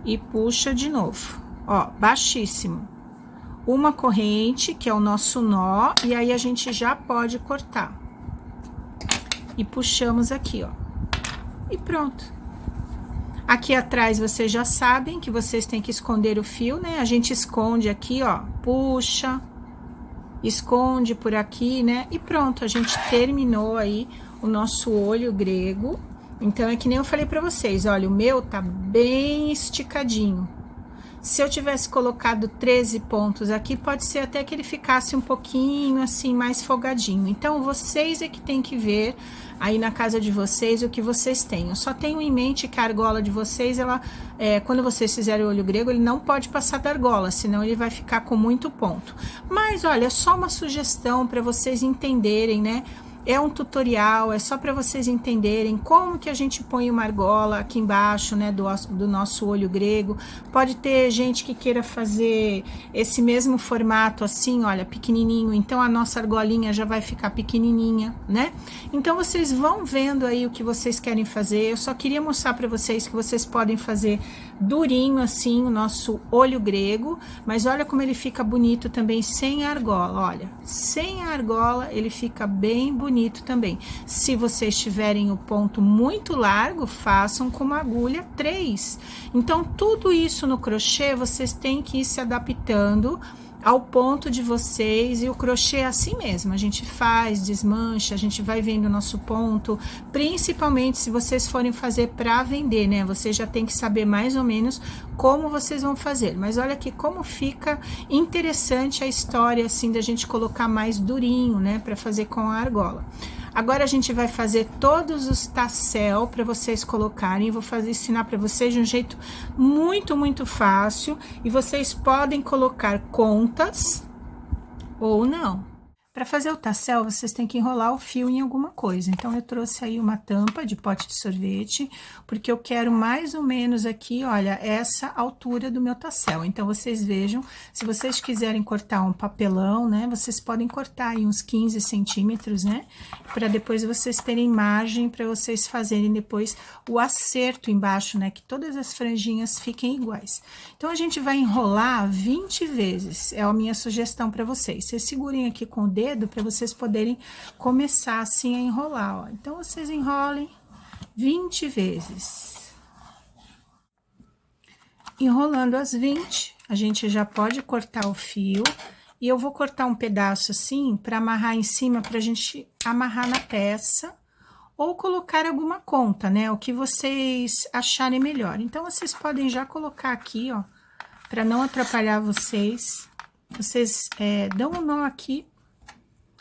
e puxa de novo, ó, baixíssimo. Uma corrente, que é o nosso nó, e aí a gente já pode cortar. E puxamos aqui, ó, e pronto. Aqui atrás, vocês já sabem que vocês têm que esconder o fio, né? A gente esconde aqui, ó, puxa, esconde por aqui, né? E pronto, a gente terminou aí o nosso olho grego. Então, é que nem eu falei pra vocês, olha, o meu tá bem esticadinho. Se eu tivesse colocado 13 pontos aqui, pode ser até que ele ficasse um pouquinho, assim, mais folgadinho. Então, vocês é que tem que ver aí na casa de vocês o que vocês têm. Eu só tenho em mente que a argola de vocês, ela, quando vocês fizerem o olho grego, ele não pode passar da argola, senão ele vai ficar com muito ponto. Mas, olha, é só uma sugestão para vocês entenderem, né? É um tutorial, é só para vocês entenderem como que a gente põe uma argola aqui embaixo, né, do nosso olho grego. Pode ter gente que queira fazer esse mesmo formato assim, olha, pequenininho, então a nossa argolinha já vai ficar pequenininha, né? Então, vocês vão vendo aí o que vocês querem fazer. Eu só queria mostrar para vocês que vocês podem fazer durinho assim o nosso olho grego, mas olha como ele fica bonito também sem a argola, olha. Sem a argola, ele fica bem bonito também. Se vocês tiverem o ponto muito largo, façam com uma agulha 3. Então, tudo isso no crochê, vocês têm que ir se adaptando ao ponto de vocês, e o crochê é assim mesmo, a gente faz, desmancha, a gente vai vendo o nosso ponto, principalmente se vocês forem fazer para vender, né? Vocês já tem que saber mais ou menos como vocês vão fazer, mas olha aqui como fica interessante a história, assim, da gente colocar mais durinho, né, para fazer com a argola. Agora a gente vai fazer todos os tassel para vocês colocarem. Eu vou ensinar para vocês de um jeito muito fácil. E vocês podem colocar contas ou não. Para fazer o tassel, vocês têm que enrolar o fio em alguma coisa. Então, eu trouxe aí uma tampa de pote de sorvete, porque eu quero mais ou menos aqui, olha, essa altura do meu tassel. Então, vocês vejam, se vocês quiserem cortar um papelão, né, vocês podem cortar aí uns 15 centímetros, né, para depois vocês terem margem para vocês fazerem depois o acerto embaixo, né, que todas as franjinhas fiquem iguais. Então, a gente vai enrolar 20 vezes, é a minha sugestão para vocês. Vocês segurem aqui com o dedo, para vocês poderem começar assim a enrolar, ó. Então, vocês enrolem 20 vezes. Enrolando as 20, a gente já pode cortar o fio. E eu vou cortar um pedaço assim, para amarrar em cima, pra gente amarrar na peça. Ou colocar alguma conta, né? O que vocês acharem melhor. Então, vocês podem já colocar aqui, ó, para não atrapalhar vocês. Vocês dão um nó aqui.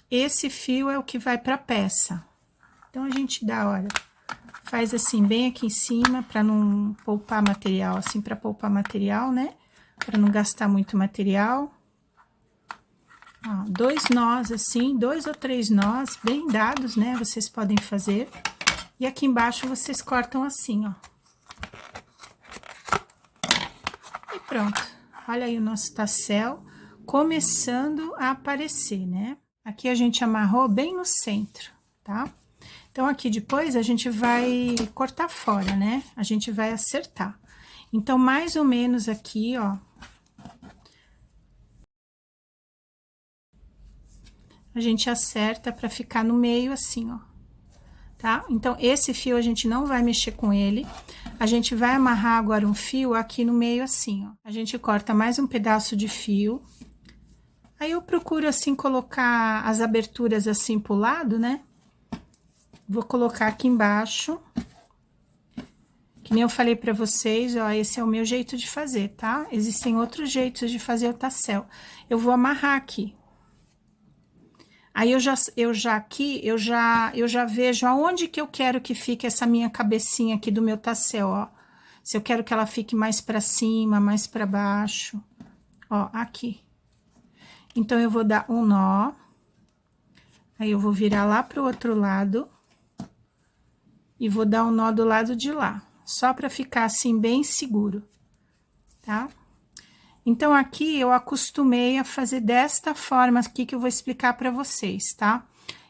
Esse fio é o que vai para a peça. Então, a gente dá, olha, faz assim, bem aqui em cima, para não poupar material, assim, para poupar material, né? Para não gastar muito material. Ó, 2 nós, assim, 2 ou 3 nós, bem dados, né? Vocês podem fazer. E aqui embaixo, vocês cortam assim, ó. E pronto. Olha aí o nosso tassel começando a aparecer, né? Aqui a gente amarrou bem no centro, tá? Então, aqui depois a gente vai cortar fora, né? A gente vai acertar. Então, mais ou menos aqui, ó. A gente acerta pra ficar no meio assim, ó. Tá? Então, esse fio a gente não vai mexer com ele. A gente vai amarrar agora um fio aqui no meio assim, ó. A gente corta mais um pedaço de fio. Aí, eu procuro, assim, colocar as aberturas assim pro lado, né? Vou colocar aqui embaixo. Que nem eu falei pra vocês, ó, esse é o meu jeito de fazer, tá? Existem outros jeitos de fazer o tassel. Eu vou amarrar aqui. Aí, eu já vejo aonde que eu quero que fique essa minha cabecinha aqui do meu tassel, ó. Se eu quero que ela fique mais pra cima, mais pra baixo. Ó, aqui. Então, eu vou dar um nó. Aí, eu vou virar lá pro outro lado. E vou dar um nó do lado de lá. Só pra ficar assim, bem seguro. Tá? Então, aqui, eu acostumei a fazer desta forma aqui que eu vou explicar pra vocês, tá?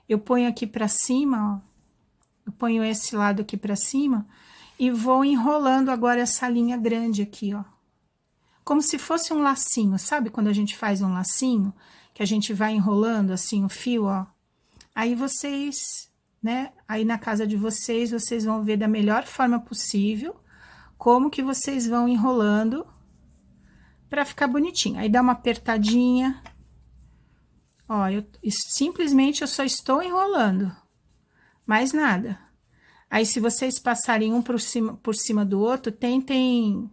Eu ponho aqui pra cima, ó. Eu ponho esse lado aqui pra cima. E vou enrolando agora essa linha grande aqui, ó. Como se fosse um lacinho, sabe quando a gente faz um lacinho? Que a gente vai enrolando assim o fio, ó. Aí vocês, né? Aí na casa de vocês, vocês vão ver da melhor forma possível como que vocês vão enrolando pra ficar bonitinho. Aí dá uma apertadinha. Ó, simplesmente eu só estou enrolando. Mais nada. Aí, se vocês passarem um por cima do outro, tentem...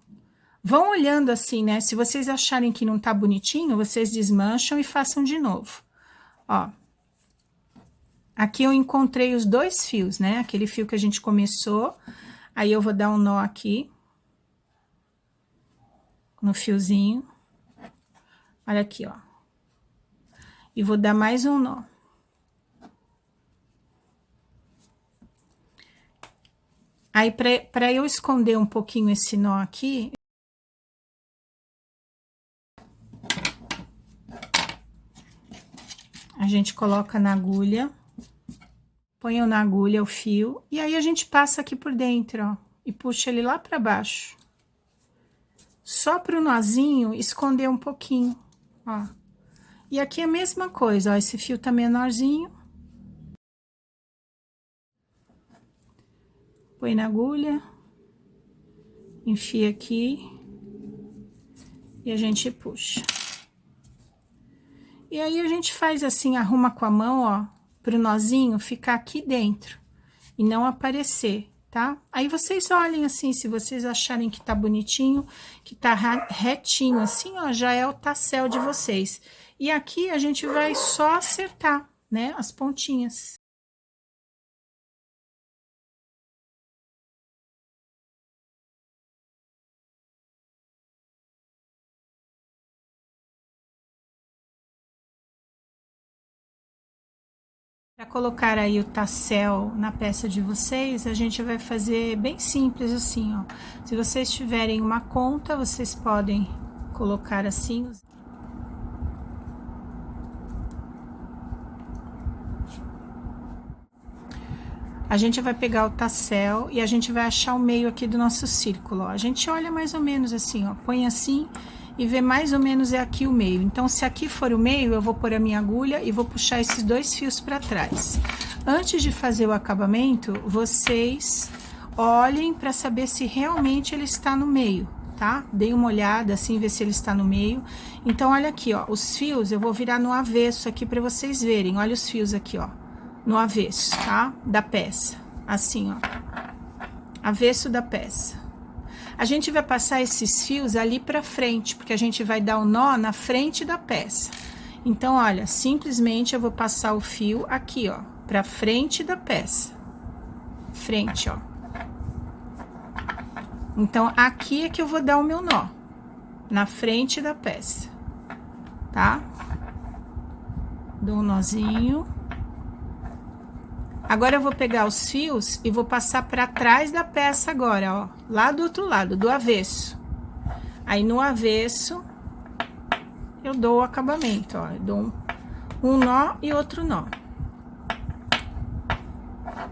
Vão olhando assim, né? Se vocês acharem que não tá bonitinho, vocês desmancham e façam de novo. Ó. Aqui eu encontrei os 2 fios, né? Aquele fio que a gente começou. Aí, eu vou dar um nó aqui. No fiozinho. Olha aqui, ó. E vou dar mais um nó. Aí, pra eu esconder um pouquinho esse nó aqui... A gente coloca na agulha, põe na agulha o fio, e aí a gente passa aqui por dentro, ó, e puxa ele lá pra baixo. Só pro nozinho esconder um pouquinho, ó. E aqui é a mesma coisa, ó, esse fio tá menorzinho. Põe na agulha, enfia aqui, e a gente puxa. E aí a gente faz assim, arruma com a mão, ó, pro nozinho ficar aqui dentro e não aparecer, tá? Aí vocês olhem assim, se vocês acharem que tá bonitinho, que tá retinho assim, ó, já é o tassel de vocês. E aqui a gente vai só acertar, né, as pontinhas. Para colocar aí o tassel na peça de vocês, a gente vai fazer bem simples assim, ó. Se vocês tiverem uma conta, vocês podem colocar assim. A gente vai pegar o tassel e a gente vai achar o meio aqui do nosso círculo, ó. A gente olha mais ou menos assim, ó, põe assim e vê mais ou menos é aqui o meio. Então, se aqui for o meio, eu vou pôr a minha agulha e vou puxar esses 2 fios para trás. Antes de fazer o acabamento, vocês olhem para saber se realmente ele está no meio, tá? Dei uma olhada assim, ver se ele está no meio. Então, olha aqui, ó, os fios eu vou virar no avesso aqui para vocês verem. Olha os fios aqui, ó, no avesso, tá? Da peça, assim, ó, avesso da peça. A gente vai passar esses fios ali pra frente, porque a gente vai dar o nó na frente da peça. Então, olha, simplesmente eu vou passar o fio aqui, ó, pra frente da peça. Frente, ó. Então, aqui é que eu vou dar o meu nó, na frente da peça, tá? Dou um nozinho. Agora, eu vou pegar os fios e vou passar pra trás da peça agora, ó. Lá do outro lado, do avesso. Aí, no avesso, eu dou o acabamento, ó. Eu dou um nó e outro nó.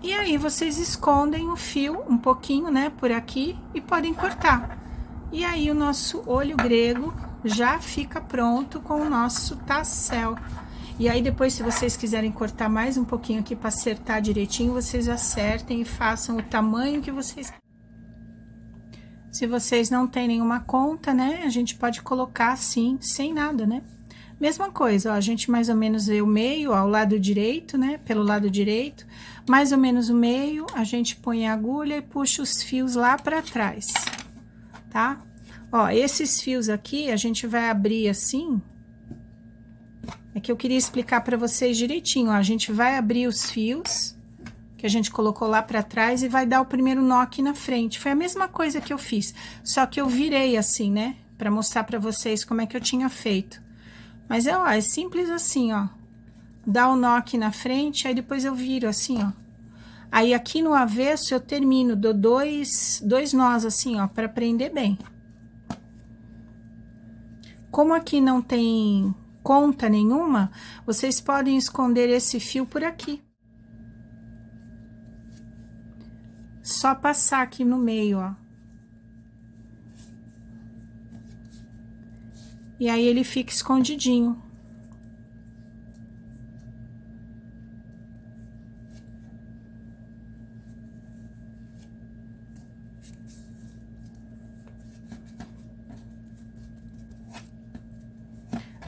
E aí, vocês escondem o fio um pouquinho, né, por aqui e podem cortar. E aí, o nosso olho grego já fica pronto com o nosso tassel. E aí, depois, se vocês quiserem cortar mais um pouquinho aqui para acertar direitinho, vocês acertem e façam o tamanho que vocês. Se vocês não têm nenhuma conta, né, a gente pode colocar assim, sem nada, né? Mesma coisa, ó, a gente mais ou menos vê o meio, ó, o lado direito, né, pelo lado direito, mais ou menos o meio, a gente põe a agulha e puxa os fios lá para trás, tá? Ó, esses fios aqui, a gente vai abrir assim. É que eu queria explicar para vocês direitinho, ó, a gente vai abrir os fios que a gente colocou lá para trás e vai dar o primeiro nó aqui na frente. Foi a mesma coisa que eu fiz, só que eu virei assim, né, para mostrar para vocês como é que eu tinha feito. Mas ó, é simples assim, ó. Dá o nó aqui na frente, aí depois eu viro assim, ó. Aí aqui no avesso eu termino, dou dois nós assim, ó, para prender bem. Como aqui não tem conta nenhuma, vocês podem esconder esse fio por aqui. Só passar aqui no meio, ó. E aí ele fica escondidinho.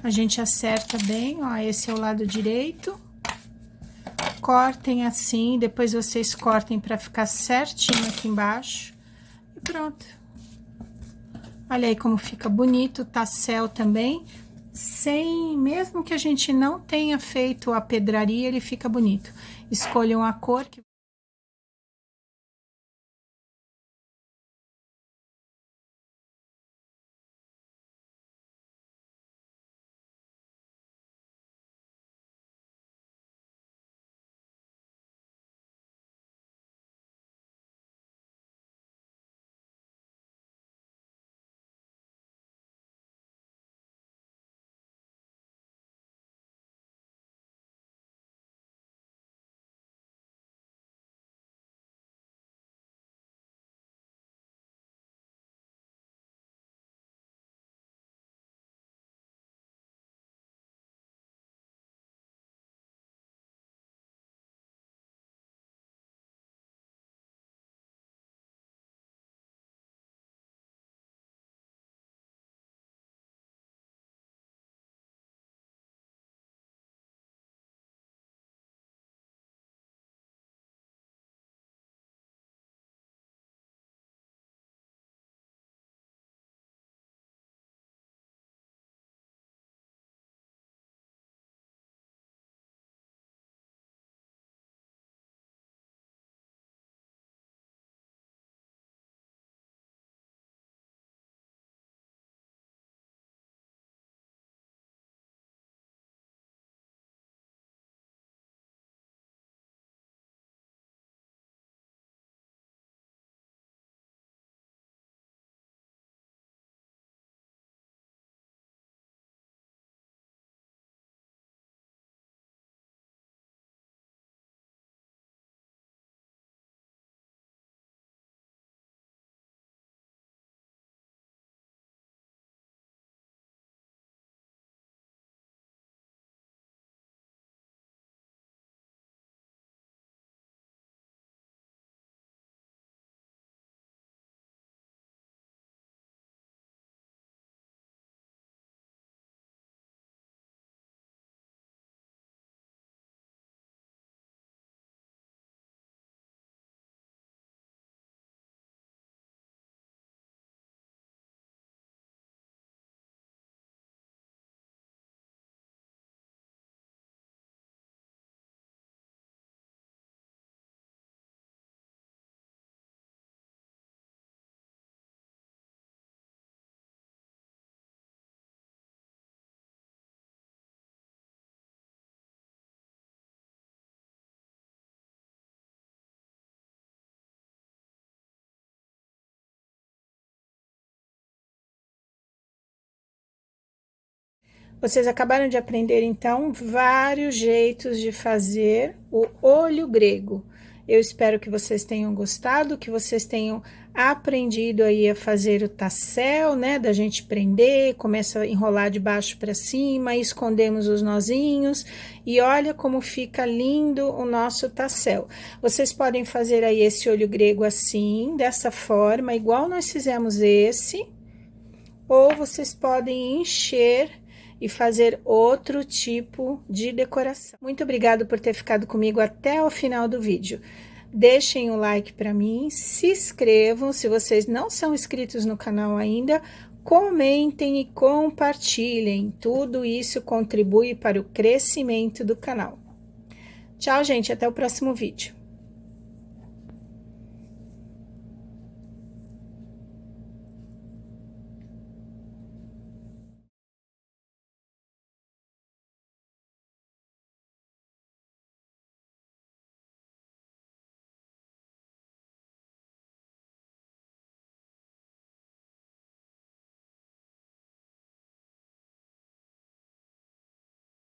A gente acerta bem, ó, esse é o lado direito. Cortem assim, depois vocês cortem para ficar certinho aqui embaixo. E pronto. Olha aí como fica bonito o tassel também. Mesmo que a gente não tenha feito a pedraria, ele fica bonito. Escolham a cor que Vocês acabaram de aprender, então, vários jeitos de fazer o olho grego. Eu espero que vocês tenham gostado, que vocês tenham aprendido aí a fazer o tassel, né? Da gente prender, começa a enrolar de baixo para cima, escondemos os nozinhos e olha como fica lindo o nosso tassel. Vocês podem fazer aí esse olho grego assim, dessa forma, igual nós fizemos esse, ou vocês podem encher e fazer outro tipo de decoração. Muito obrigado por ter ficado comigo até o final do vídeo. Deixem o like para mim, se inscrevam, se vocês não são inscritos no canal ainda, comentem e compartilhem. Tudo isso contribui para o crescimento do canal. Tchau, gente, até o próximo vídeo.